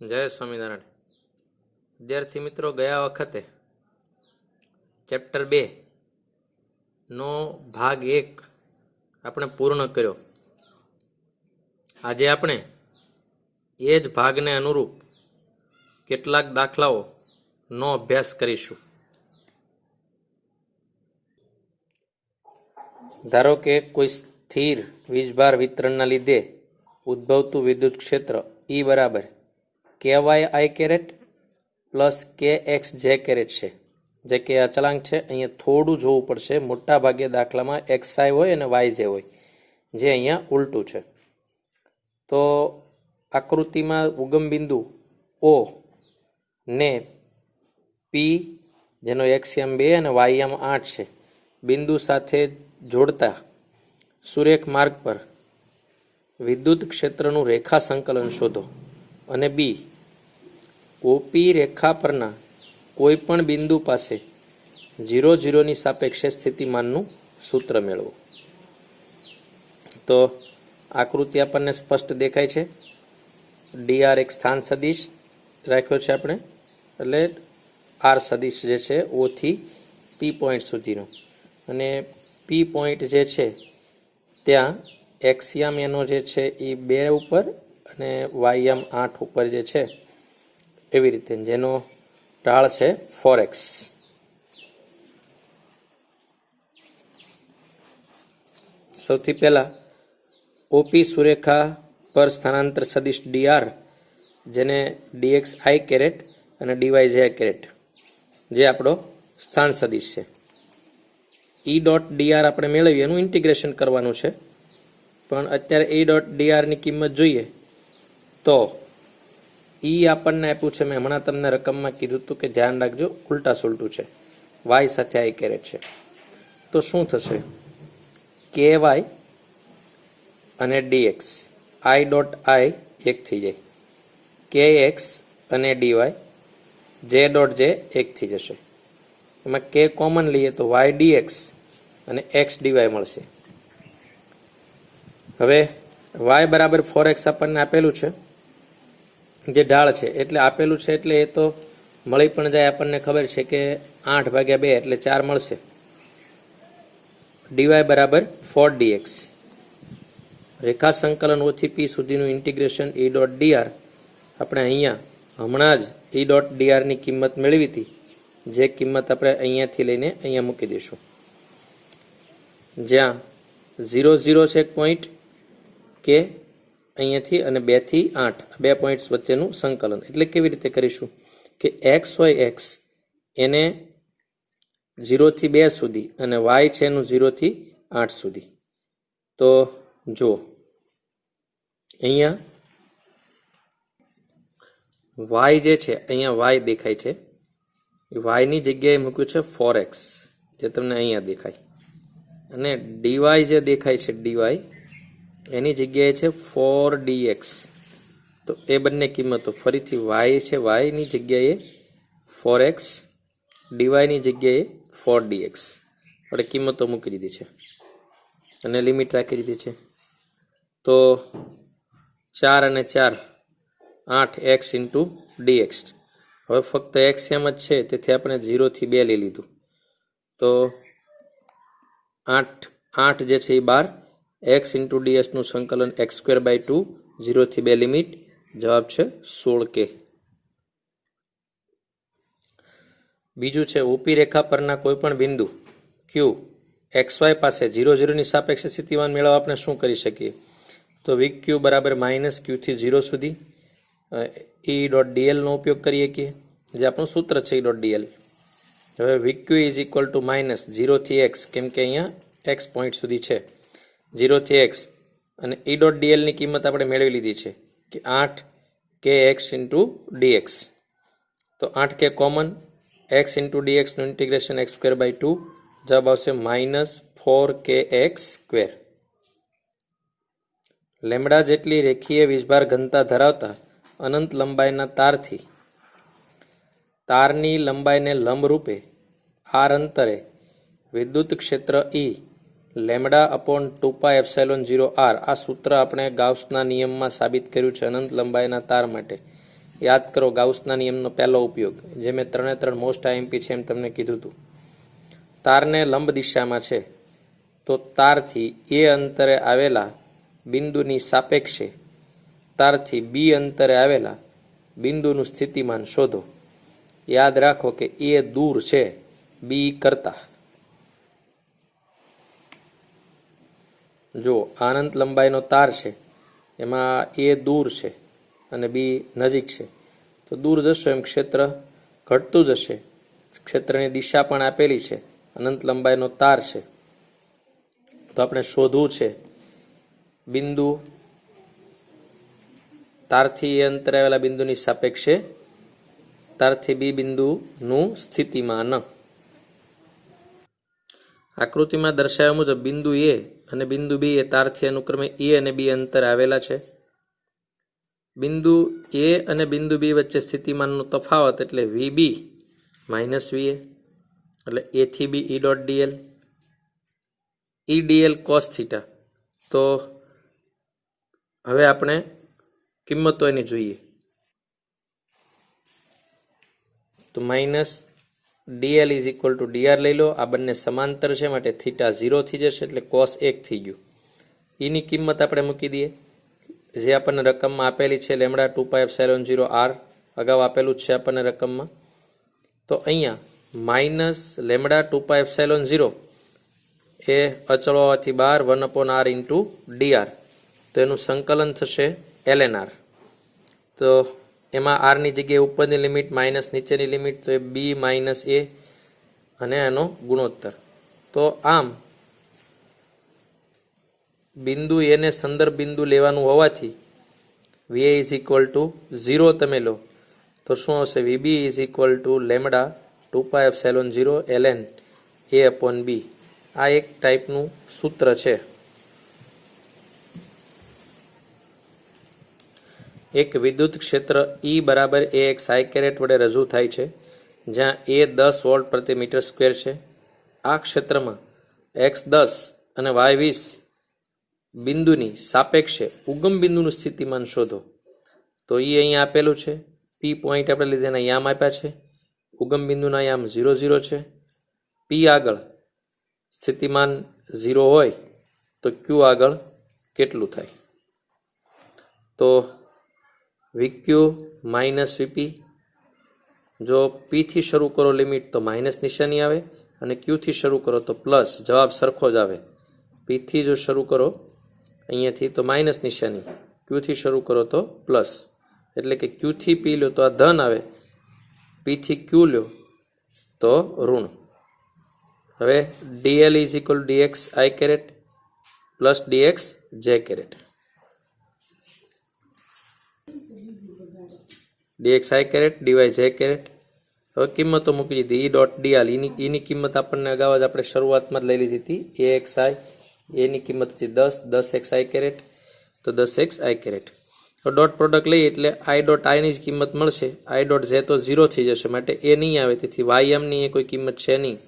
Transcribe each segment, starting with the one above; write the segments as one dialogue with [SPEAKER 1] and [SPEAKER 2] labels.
[SPEAKER 1] જય સ્વામિનારાયણ. વિદ્યાર્થી મિત્રો, ગયા વખતે ચેપ્ટર 2 નો ભાગ 1 આપણે પૂર્ણ કર્યો. આજે આપણે એ જ ભાગને અનુરૂપ કેટલાક દાખલાઓ નો અભ્યાસ કરીશું. ધારો કે કોઈ સ્થિર વીજભાર વિતરણના લીધે ઉદ્ભવતું વિદ્યુત ક્ષેત્ર E બરાબર KY કેરેટ પ્લસ KX જે કેરેટ છે, જે કે અચળાંક છે. અહીંયા થોડું જોવું પડશે. મોટા ભાગે દાખલામાં XI હોય અને YJ હોય, જે અહીંયા ઉલટું છે. તો આકૃતિમાં ઉગમ બિંદુ O ને P, જેનો XM 2 અને YM 8 છે, બિંદુ સાથે જોડતા સુરેખ માર્ગ પર વિદ્યુત ક્ષેત્રનું રેખા સંકલન શોધો. અને B, OP રેખા પરના કોઈ પણ બિંદુ પાસે 0, 0 ની સાપેક્ષે સ્થિતિમાનનું સૂત્ર મેળવો. તો આકૃતિ આપણને સ્પષ્ટ દેખાય છે. dr એક સ્થાન સદિશ રાખ્યો છે આપણે, એટલે r સદિશ જે છે O થી P પોઈન્ટ સુધીનો, અને P પોઈન્ટ જે છે ત્યાં એક્સિયમ એનો જે છે એ 2 ઉપર અને YM 8 ઉપર જે છે, એવી રીતે જેનો ઢાળ છે 4x. સૌથી પહેલા OP સુરેખા પર સ્થાનાંતર સદિશ dr, જેને dxi કેરેટ અને dyj કેરેટ, જે આપણો સ્થાન સદિશ છે. E ડોટ dr આપણે મેળવીએ, એનું ઇન્ટિગ્રેશન કરવાનું છે. પણ અત્યારે E ડોટ dr ની કિંમત જોઈએ તો E આપણને આપ્યું છે, મેં હમણાં તમને રકમમાં કીધું હતું કે ધ્યાન રાખજો, ઉલટા સુલટું છે. y સાથે i કેરેટ છે. તો શું થશે? ky અને dx, i ડોટ i એક થઈ જાય, kx અને dy, j ડોટ j એક થઈ જશે. એમાં k કોમન લઈએ તો y dx અને x dy મળશે. હવે y બરાબર 4x આપણને આપેલું છે, જે ઢાળ છે, એટલે આપેલું છે એટલે એ તો મળી પણ જાય. આપણને ખબર છે કે 8/2 એટલે 4 મળશે. dy બરાબર 4dx. રેખા સંકલન O થી P સુધીનું ઇન્ટિગ્રેશન E ડોટ dr આપણે અહીંયા હમણાં જ E ડોટ dr ની કિંમત મેળવી હતી, જે કિંમત આપણે અહીંયાથી લઈને અહીંયા મૂકી દઈશું. જ્યાં 0, 0 છે એક પોઈન્ટ, કે અહીંયાથી અને 2 થી 8 2 પોઈન્ટ્સ વચ્ચેનું સંકલન. એટલે કેવી રીતે કરીશું કે x હોય x, એને 0 થી 2 સુધી, અને y છે એનું 0 થી 8 સુધી. તો જો અહીંયા y જે છે, અહીંયા y દેખાય છે, y ની જગ્યાએ મૂક્યું છે 4x, જે તમને અહીંયા દેખાય, અને dy જે દેખાય છે dy, એની જગ્યાએ છે 4dx. તો એ બંને કિંમતો ફરીથી y છે, y ની જગ્યાએ 4x, dy ની જગ્યાએ 4dx આપણે કિંમતો મૂકી દીધી છે અને લિમિટ રાખી દીધી છે. તો 4 અને 4 8x ઇન્ટુ dx. હવે ફક્ત x એમ જ છે, તેથી આપણે 0 થી 2 લઈ લીધું. તો 8 જે છે એ 12, x ઇન્ટુ ds નું સંકલન x²/2, 0 થી 2 લિમિટ, જવાબ છે 16k. બીજું છે OP રેખા પરના કોઈ પણ બિંદુ Q xy પાસે 0, 0 ની સાપેક્ષે સ્થિતિમાન મેળવવા આપણે શું કરી શકીએ? તો VQ બરાબર -q થી 0 સુધી E ડોટ dl નો ઉપયોગ કરીએ કે જે આપણું સૂત્ર છે E ડોટ dl. હવે VQ ઇઝ ઇક્વલ ટુ -0 થી x, કેમ કે અહીંયા x પોઈન્ટ સુધી છે, 0 થી x, અને E ડોટ dl ની કિંમત આપણે મેળવી લીધી છે કે 8kx ઇન્ટુ dx. તો 8k common, x into dx નું ઇન્ટિગ્રેશન x²/2, જવાબ આવશે -4kx². લેમડા જેટલી રેખીય વીજભાર ઘનતા ધરાવતા અનંત લંબાઈના તારથી તારની લંબાઈને લંબ રૂપે r અંતરે વિદ્યુત ક્ષેત્ર E λ/2πε0r, આ સૂત્ર આપણે ગાઉસના નિયમમાં સાબિત કર્યું છે અનંત લંબાઈના તાર માટે, યાદ કરો ગાઉસના નિયમનો પહેલો ઉપયોગ, જે મેં 3 મોસ્ટ આઈએમપી છે એમ તમને કીધું હતું. તારને લંબ દિશામાં છે તો તારથી એ અંતરે આવેલા બિંદુની સાપેક્ષે તારથી બી અંતરે આવેલા બિંદુનું સ્થિતિમાન શોધો. યાદ રાખો કે એ દૂર છે બી કરતા. જો અનંત લંબાઈનો તાર છે એમાં એ દૂર છે અને બી નજીક છે, તો દૂર જશો એમ ક્ષેત્ર ઘટતું જશે. ક્ષેત્રની દિશા પણ આપેલી છે, અનંત લંબાઈનો તાર છે. તો આપણે શોધવું છે બિંદુ તારથી એ અંતરે આવેલા બિંદુની સાપેક્ષે તારથી બી બિંદુનું સ્થિતિમાન. આકૃતિમાં દર્શાવ્યા મુજબ બિંદુ એ અને બિંદુ બી એ તારથી અનુક્રમે એ અને બી અંતરે આવેલા છે. બિંદુ એ અને બિંદુ બી વચ્ચે સ્થિતિમાનનો તફાવત એટલે વીબી માઇનસ વીએ, એટલે એ થી બી ઈ ડોટ ડીએલ, ઈ ડીએલ કોસ થીટા. તો હવે આપણે કિંમતો એની જોઈએ. તો minus DL is equal two DR લઈ લો. આ બંને સમાંતર છે માટે થીટા 0 થઈ જશે, એટલે કોસ 1 થઈ ગયું. એની કિંમત આપણે મૂકી દઈએ, જે આપણને રકમમાં આપેલી છે લેમડા 2πε0 r, અગાઉ આપેલું જ છે આપણને રકમમાં. તો અહીંયા માઇનસ લેમડા 2πε0 એ અચળ હોવાથી બહાર 1/r ઇન્ટુ ડીઆર, તો એનું સંકલન થશે lnr. તો એમાં આરની જગ્યાએ ઉપરની લિમિટ માઇનસ નીચેની લિમિટ, તો એ બી માઇનસ એ અને એનો ગુણોત્તર. તો આમ બિંદુ એને સંદર્ભ બિંદુ લેવાનું હોવાથી V A is equal to 0 તમે લો તો શું આવશે? VB is equal to lambda 2πε0 ln a upon B. આ એક ટાઈપનું સૂત્ર છે. એક વિદ્યુત ક્ષેત્ર E બરાબર AX I કેરેટ વડે રજૂ થાય છે, જ્યાં A 10 વોલ્ટ પ્રતિ મીટર સ્ક્વેર છે. આ ક્ષેત્રમાં X 10 અને Y 20 બિંદુની સાપેક્ષે ઉગમ બિંદુનું સ્થિતિમાન શોધો. તો એ અહીંયા આપેલું છે. P પોઈન્ટ આપણે લીધેના યામ આપ્યા છે. ઉગમ બિંદુના યામ 0 0 છે. P આગળ સ્થિતિમાન 0 હોય તો Q આગળ કેટલું થાય? તો VQ માઇનસ VP. જો P થી શરૂ કરો લિમિટ તો માઇનસ નિશાની આવે, અને Q થી શરૂ કરો તો પ્લસ. જવાબ સરખો જ આવે. P થી જો શરૂ કરો અહીંયાથી તો માઇનસ નિશાની, Q થી શરૂ કરો તો પ્લસ. એટલે કે Q થી P લો તો આ ધન આવે, P થી Q લો તો ઋણ. હવે DL is equal DX I caret plus DX J caret. dx I caret dy J caret. હવે કિંમતો મૂકી દીધી. ઈ ડોટ ડીઆર એની કિંમત આપણને અગાઉ જ આપણે શરૂઆતમાં જ લઈ લીધી હતી. AXI એની કિંમત હતી 10x I કેરેટ, તો 10x I કેરેટ. તો ડોટ પ્રોડક્ટ લઈએ એટલે I ડોટ I ની જ કિંમત મળશે. I ડોટ J તો 0 થઈ જશે માટે એ નહીં આવે, તેથી YM ની એ કોઈ કિંમત છે નહીં.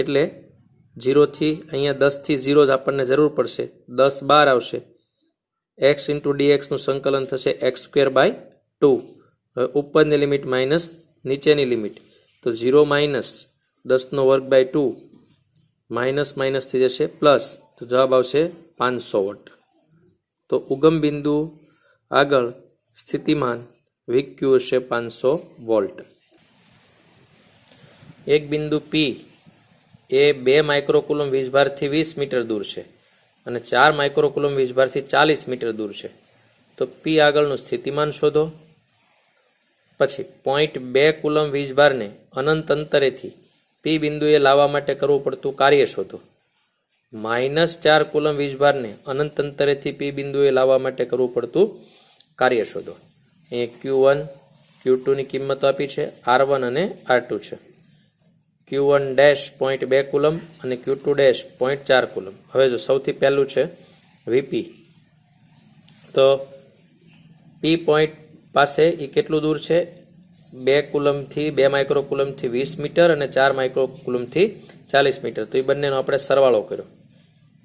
[SPEAKER 1] એટલે 0 થી અહીંયા 10 થી 0 જ આપણને જરૂર પડશે. 10 બહાર આવશે. x ઇન્ટુ dx નું સંકલન થશે x²/2. હવે ઉપરની લિમિટ માઇનસ નીચેની લિમિટ, તો 0 માઇનસ 10^2 માઇનસ માઇનસ થઈ જશે પ્લસ, તો જવાબ આવશે 500 વોટ. તો ઉગમ બિંદુ આગળ સ્થિતિમાન VQ હશે 500 વોલ્ટ. એક બિંદુ P એ 2 માઇક્રોકુલમ વીજભારથી 20 મીટર દૂર છે અને 4 માઇક્રોકુલમ વીજભારથી 40 મીટર દૂર છે. તો P આગળનું સ્થિતિમાન શોધો. પછી 0.2 કુલમ વીજભારને અનંત અંતરેથી P બિંદુએ લાવવા માટે કરવું પડતું કાર્ય શોધો. -4 કુલમ વીજભારને અનંત અંતરેથી P બિંદુએ લાવવા માટે કરવું પડતું કાર્ય શોધો. અહીં Q1 Q2 ની કિંમતો આપી છે, R1 અને R2 છે. Q1 ડેશ 0.2 કુલમ અને Q2 ડેશ 0.4 કુલમ. હવે જો સૌથી પહેલું છે VP. તો P પોઈન્ટ પાસે એ કેટલું દૂર છે? 2 કુલમથી 2 માઇક્રોકુલમથી 20 મીટર અને 4 માઇક્રોકુલમથી 40 મીટર. તો એ બંનેનો આપણે સરવાળો કર્યો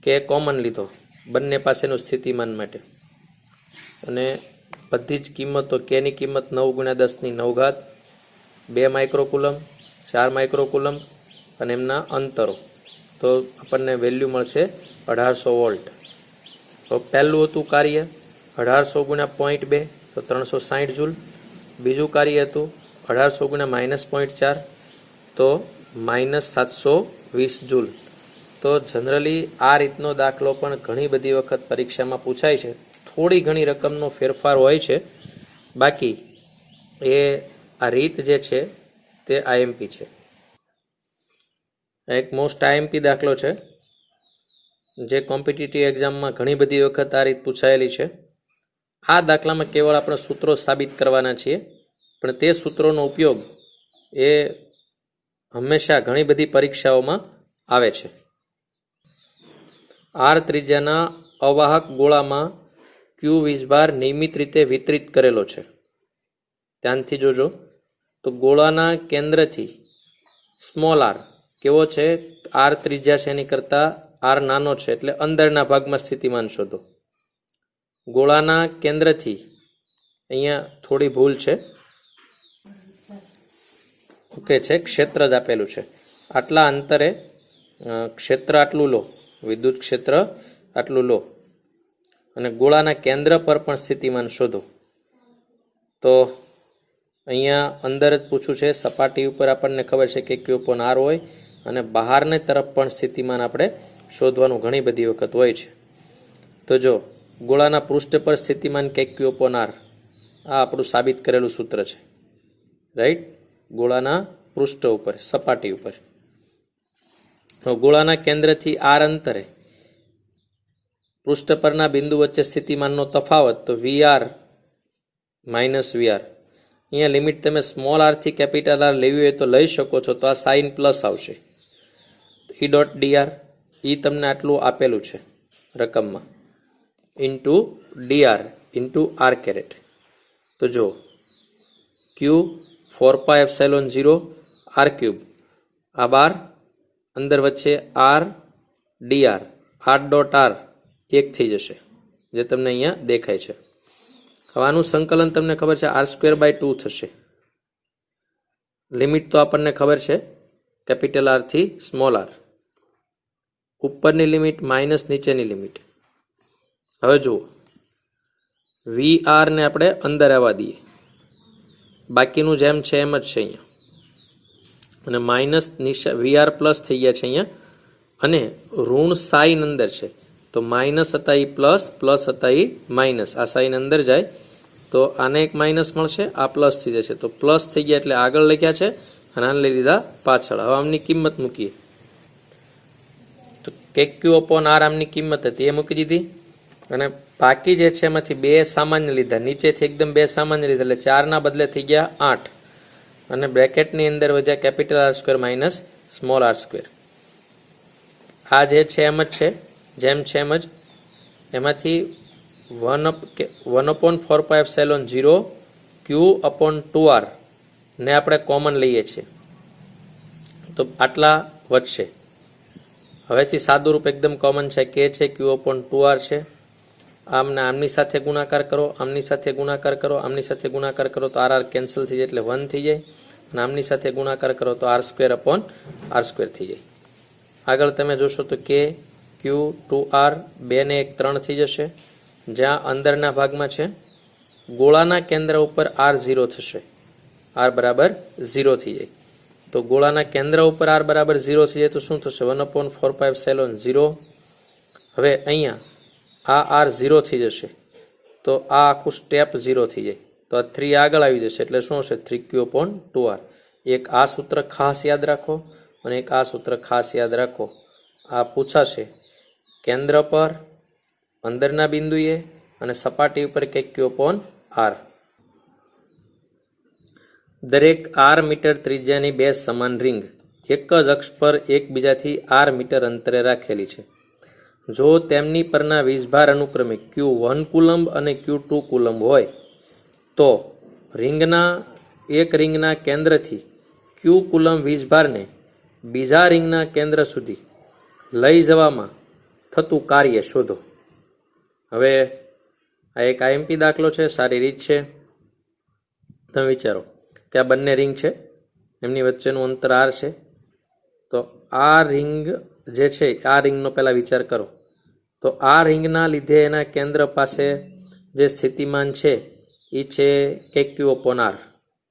[SPEAKER 1] કે કોમન લીધો બંને પાસેનું સ્થિતિમાન માટે, અને બધી જ કિંમતો કેની કિંમત 9 ગુણ્યા 10 ની 9 ઘાત, 2 માઇક્રોકુલમ, 4 માઇક્રોકુલમ અને એમના અંતરો, તો આપણને વેલ્યુ મળશે 1800 વોલ્ટ. તો પહેલું હતું કાર્ય 1800 ગુણ્યા 0.2 તો 360 જૂલ. બીજું કાર્ય હતું 1800 ગુણ્યા -0.4 તો -720 જૂલ. તો જનરલી આ રીતનો દાખલો પણ ઘણી બધી વખત પરીક્ષામાં પૂછાય છે. થોડી ઘણી રકમનો ફેરફાર હોય છે, બાકી એ આ રીત જે છે તે આઈએમપી છે. એક મોસ્ટ આઈએમપી દાખલો છે જે કોમ્પિટિટિવ એક્ઝામમાં ઘણી બધી વખત આ રીત પૂછાયેલી છે. આ દાખલામાં કેવળ આપણે સૂત્રો સાબિત કરવાના છીએ, પણ તે સૂત્રોનો ઉપયોગ એ હંમેશા ઘણી બધી પરીક્ષાઓમાં આવે છે. આર ત્રિજ્યાના અવાહક ગોળામાં ક્યુ વીજભાર નિયમિત રીતે વિતરિત કરેલો છે. ધ્યાનથી જોજો. તો ગોળાના કેન્દ્રથી સ્મોલ આર કેવો છે, આર ત્રિજ્યા છે એની કરતાં આર નાનો છે, એટલે અંદરના ભાગમાં સ્થિતિમાન શોધો. ગોળાના કેન્દ્રથી અહીંયા થોડી ભૂલ છે, ઓકે છે, ક્ષેત્ર જ આપેલું છે. આટલા અંતરે ક્ષેત્ર આટલું લો, વિદ્યુત ક્ષેત્ર આટલું લો, અને ગોળાના કેન્દ્ર પર પણ સ્થિતિમાન શોધો. તો અહીંયા અંદર જ પૂછ્યું છે, સપાટી ઉપર આપણને ખબર છે કે Q/R હોય, અને બહારની તરફ પણ સ્થિતિમાન આપણે શોધવાનું ઘણી બધી વખત હોય છે. તો જો ગોળાના પૃષ્ઠ પર સ્થિતિમાન Q/R, આ આપણું સાબિત કરેલું સૂત્ર છે, રાઈટ. ગોળાના પૃષ્ઠ ઉપર, સપાટી ઉપર. ગોળાના કેન્દ્રથી આર અંતરે પૃષ્ઠ પરના બિંદુ વચ્ચે સ્થિતિમાનનો તફાવત તો VR માઇનસ VR. અહીંયા લિમિટ તમે સ્મોલ આર થી કેપિટલ આર લેવી હોય તો લઈ શકો છો, તો આ સાઇન પ્લસ આવશે. E.dr એ તમને આટલું આપેલું છે રકમમાં, into dr into r caret. તો જો Q 4πε0 r3, આ બાર અંદર વચ્ચે r dr, r.r 1 થઈ જશે, જે તમને અહીંયા દેખાય છે. હવે આનું સંકલન તમને ખબર છે r²/2 થશે. લિમિટ તો આપણને ખબર છે કેપિટલ આર થી સ્મોલ આર, ઉપરની લિમિટ માઇનસ નીચેની લિમિટ. હવે જુઓ, VR ને આપણે અંદર આવવા દઈએ, બાકીનું જેમ છે એમ જ છે અહીંયા, અને માઇનસ VR પ્લસ થઈ ગયા છે અહીંયા, અને ઋણ સાઇન અંદર છે, તો માઇનસ હતા એ પ્લસ, પ્લસ હતા એ માઇનસ. આ સાઇન અંદર જાય તો આને એક માઇનસ મળશે, આ પ્લસ થઈ જશે, તો પ્લસ થઈ ગયા એટલે આગળ લખ્યા છે, અને આને લઈ લીધા પાછળ. હવે આમની કિંમત મૂકીએ તો Q/R આમની કિંમત હતી એ મૂકી દીધી, અને બાકી જે છે એમાંથી 2 સામાન્ય લીધા, નીચેથી એકદમ 2 સામાન્ય લીધા, એટલે 4 બદલે થઈ ગયા 8, અને બ્રેકેટની અંદર વધ્યા capital R² minus small r². આ જે છે એમ જ છે, જેમ છે એમ જ. એમાંથી 1/4πε0 Q/2R ને આપણે કોમન લઈએ છીએ, તો આટલા વધશે. હવેથી સાદું રૂપ એકદમ કોમન છે, કે છે Q/2R છે. આમને આમની સાથે ગુણાકાર કરો, આમની સાથે ગુણાકાર કરો, આમની સાથે ગુણાકાર કરો તો r કેન્સલ થઈ જાય એટલે 1 થઈ જાય, અને આમની સાથે ગુણાકાર કરો તો r²/r² થઈ જાય. આગળ તમે જોશો તો Q/2R 2 ને 1 3 થઈ જશે, જ્યાં અંદરના ભાગમાં છે. ગોળાના કેન્દ્ર ઉપર R 0 થશે, R બરાબર 0 થઈ જાય. તો ગોળાના કેન્દ્ર ઉપર R બરાબર 0 થઈ જાય તો શું થશે, 1/4πε0. હવે અહીંયા આ R 0 થઈ જશે, તો આ આખું સ્ટેપ 0 થઈ જાય, તો આ 3 આગળ આવી જશે, એટલે શું હશે, 3Q/2R. એક આ સૂત્ર ખાસ યાદ રાખો, અને એક આ સૂત્ર ખાસ યાદ રાખો. આ પૂછાશે કેન્દ્ર પર, અંદરના બિંદુએ, અને સપાટી ઉપર Q/R. દરેક R મીટર ત્રિજ્યાની 2 સમાન રિંગ એક જ અક્ષ પર એકબીજાથી R મીટર અંતરે રાખેલી છે. જો તેમની પરના વીજભાર અનુક્રમે Q1 કુલંબ અને Q2 કુલંબ હોય, તો એક રિંગના કેન્દ્રથી Q કુલંબ વીજભારને બીજા રિંગના કેન્દ્ર સુધી લઈ જવામાં થતું કાર્ય શોધો. હવે આ એક આઈએમપી દાખલો છે, સારી રીત છે. તમે વિચારો કે આ બંને રિંગ છે, એમની વચ્ચેનું અંતર આર છે. તો આ રિંગ જે છે, આ રિંગનો પહેલા વિચાર કરો. તો આ રિંગના લીધે એના કેન્દ્ર પાસે જે સ્થિતિમાન છે એ છે KQ/R,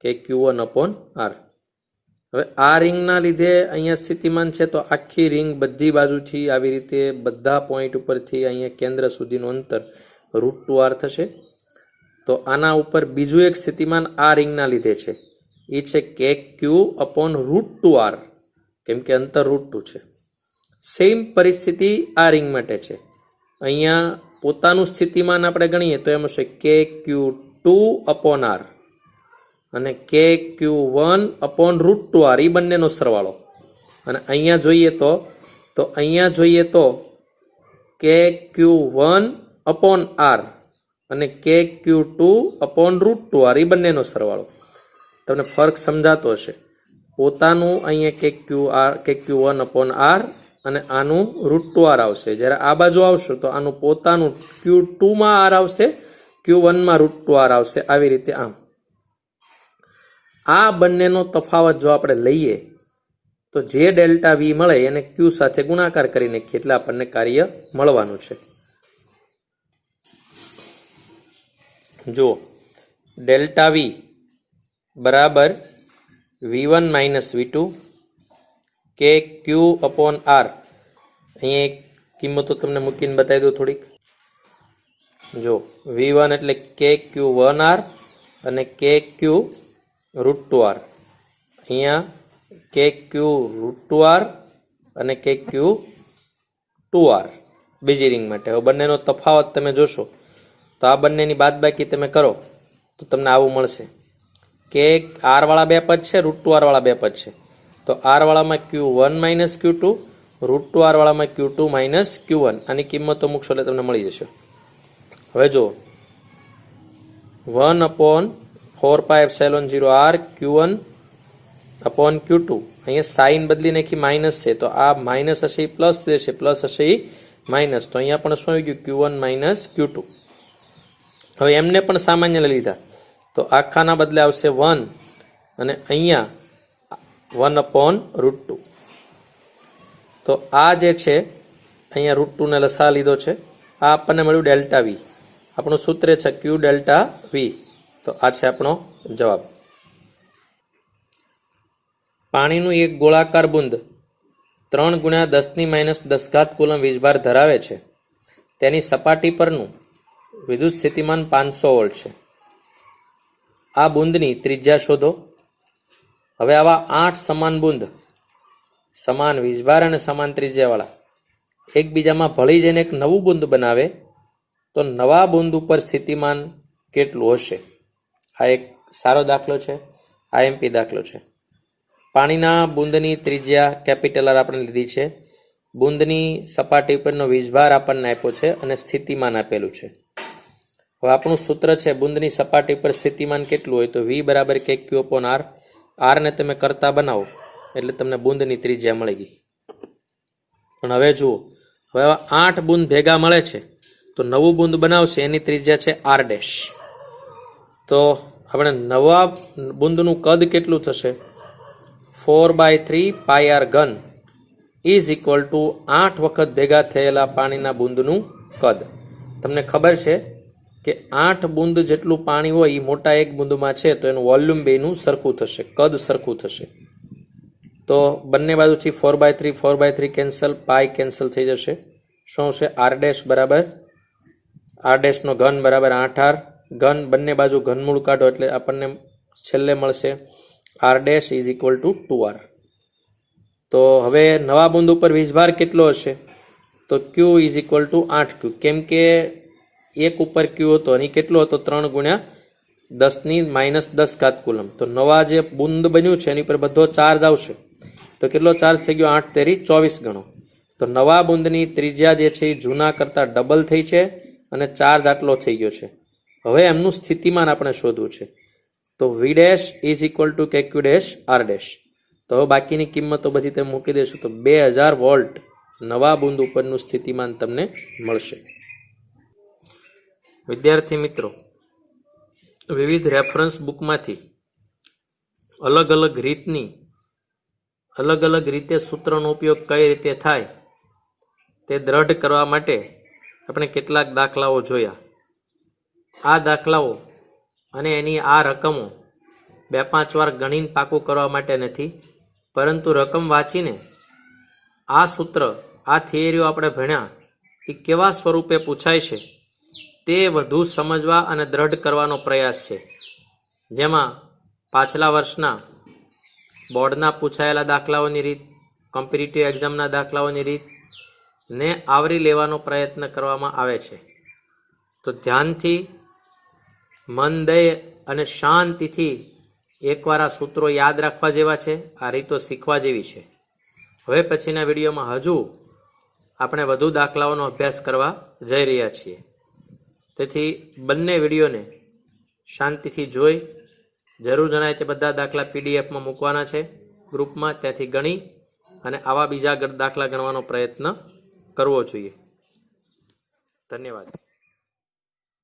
[SPEAKER 1] KQ1/R. હવે આ રિંગના લીધે અહીંયા સ્થિતિમાન છે, તો આખી રિંગ બધી બાજુથી આવી રીતે બધા પોઈન્ટ ઉપરથી અહીંયા કેન્દ્ર સુધીનું અંતર √2R થશે. તો આના ઉપર બીજું એક સ્થિતિમાન આ રિંગના લીધે છે, એ છે KQ/√2R, કેમ કે અંતર √2 છે. સેમ પરિસ્થિતિ આ રિંગ માટે છે. અહીંયા પોતાનું સ્થિતિમાન આપણે ગણીએ તો એમ હશે KQ2/R અને KQ1/√2R, એ બંનેનો સરવાળો. અને અહીંયા જોઈએ તો KQ1/R અને KQ2/√2R, એ બંનેનો સરવાળો. તમને ફરક સમજાતો હશે. પોતાનું અહીંયા KQ1/R અને આનું √2R આવશે. જ્યારે આ બાજુ આવશે તો આનું પોતાનું Q2માં R આવશે, Q1માં √2R આવશે. આવી રીતે આમ આ બંનેનો તફાવત જો આપણે લઈએ તો જે ડેલ્ટા V મળે એને Q સાથે ગુણાકાર કરી નાખીએ એટલે આપણને કાર્ય મળવાનું છે. જુઓ, ડેલ્ટા V બરાબર V1 - V2 KQ/R. અહીંયા એક કિંમતો તમને મૂકીને બતાવી દઉં થોડીક. જો V1 એટલે KQ1R અને KQ√2R. અહીંયા KQ√2R અને KQ2R બીજી રિંગ માટે. હવે બંનેનો તફાવત તમે જોશો તો આ બંનેની બાદબાકી તમે કરો તો તમને આવું મળશે કે R વાળા બે પદ છે, √2R વાળા બે પદ છે. તો R વાળામાં Q1 - Q2, √2R વાળામાં Q2 - Q1. આની કિંમતો મૂકશો એટલે તમને મળી જશે. હવે જો 1/4πε0R Q1/Q2. અહીંયા સાઇન બદલી નાખી માઇનસ છે, તો આ માઇનસ હશે એ પ્લસ રહેશે, પ્લસ હશે એ માઇનસ. તો અહીંયા પણ શું આવી ગયું? Q1 - Q2. હવે એમને પણ સામાન્ય લઈ લીધા તો આખાના બદલે આવશે 1 અને અહીંયા 1/√2. તો આ જે છે અહીંયા √2 ને લસા લીધો છે. આ આપણને મળ્યું ડેલ્ટા V. આપણું સૂત્ર છે Q ડેલ્ટા V. તો આ છે આપણો જવાબ. પાણીનું એક ગોળાકાર બુંદ 3 × 10⁻10 કુલમ વીજભાર ધરાવે છે. તેની સપાટી પરનું વિદ્યુત સ્થિતિમાન 500 વોલ્ટ છે. આ બુંદની ત્રિજ્યા શોધો. હવે આવા 8 સમાન બુંદ, સમાન વીજભાર અને સમાન ત્રિજ્યાવાળા એકબીજામાં ભળી જઈને એક નવું બુંદ બનાવે તો નવા બુંદ ઉપર સ્થિતિમાન કેટલું હશે? આ એક સારો દાખલો છે, આઈએમપી દાખલો છે. પાણીના બુંદની ત્રિજ્યા કેપિટલ R આપણે લીધી છે. બુંદની સપાટી ઉપરનો વીજભાર આપણને આપ્યો છે અને સ્થિતિમાન આપેલું છે. હવે આપણું સૂત્ર છે બુંદની સપાટી પર સ્થિતિમાન કેટલું હોય તો V બરાબર KQ/R. R ને તમે કરતા બનાવો એટલે તમને બુંદની ત્રિજ્યા મળી ગઈ. પણ હવે જુઓ, હવે 8 બુંદ ભેગા મળે છે તો નવું બુંદ બનાવશે એની ત્રિજ્યા છે R'. તો આપણે નવા બુંદનું કદ કેટલું થશે? 4/3πr³ ઇઝ ઇક્વલ ટુ 8 વખત ભેગા થયેલા પાણીના બુંદનું કદ. તમને ખબર છે કે 8 બુંદ જેટલું પાણી હોય એ મોટા એક બુંદમાં છે તો એનું વોલ્યુમ બેનું સરખું થશે, કદ સરખું થશે. તો બંને બાજુથી 4/3 કેન્સલ, પાઈ કેન્સલ થઈ જશે. શું છે? R' બરાબર R' નો ઘન બરાબર 8R ઘન. બંને બાજુ ઘનમૂળ કાઢો એટલે આપણને છેલ્લે મળશે R' is equal two 2R. તો હવે નવા બુંદ ઉપર વીજભાર કેટલો હશે? તો Q is equal two 8Q. કેમ કે એક ઉપર Q હતો અને કેટલો હતો? 3 × 10⁻10 કુલમ. તો નવા જે બુંદ બન્યું છે એની પર બધો ચાર્જ આવશે તો કેટલો ચાર્જ થઈ ગયો? 8 તેરી 24 ગણો. તો નવા બુંદની ત્રિજ્યા જે છે એ જૂના કરતા ડબલ થઈ છે અને ચાર્જ આટલો થઈ ગયો છે. હવે એમનું સ્થિતિમાન આપણે શોધવું છે. તો V' is equal two KQ'/R'. તો હવે બાકીની કિંમતો બધી તમે મૂકી દેશો તો 2000 વોલ્ટ નવા બુંદ ઉપરનું સ્થિતિમાન તમને મળશે. વિદ્યાર્થી મિત્રો, વિવિધ રેફરન્સ બુકમાંથી અલગ અલગ રીતે સૂત્રનો ઉપયોગ કઈ રીતે થાય તે દ્રઢ કરવા માટે આપણે કેટલાક દાખલાઓ જોયા. આ દાખલાઓ અને એની આ રકમો 2-5 વાર ગણીને પાકું કરવા માટે નથી, પરંતુ રકમ વાંચીને આ સૂત્ર, આ થિયરીઓ આપણે ભણ્યા એ કેવા સ્વરૂપે પૂછાય છે તે વધુ સમજવા અને દ્રઢ કરવાનો પ્રયાસ છે. જેમાં પાછલા વર્ષના બોર્ડના પૂછાયેલા દાખલાઓની રીત, કોમ્પિટિટિવ એક્ઝામના દાખલાઓની રીત ને આવરી લેવાનો પ્રયત્ન કરવામાં આવે છે. તો ધ્યાનથી, મન દઈ અને શાંતિથી એકવાર આ સૂત્રો યાદ રાખવા જેવા છે, આ રીતો શીખવા જેવી છે. હવે પછીના વિડીયોમાં હજુ આપણે વધુ દાખલાઓનો અભ્યાસ કરવા જઈ રહ્યા છીએ. તેથી બંને વિડીયોને શાંતિથી જોઈ, જરૂર જણાય તે બધા દાખલા પીડીએફમાં મૂકવાના છે ગ્રુપમાં, ત્યાંથી ગણી અને આવા બીજા દાખલા ગણવાનો પ્રયત્ન કરવો જોઈએ. ધન્યવાદ.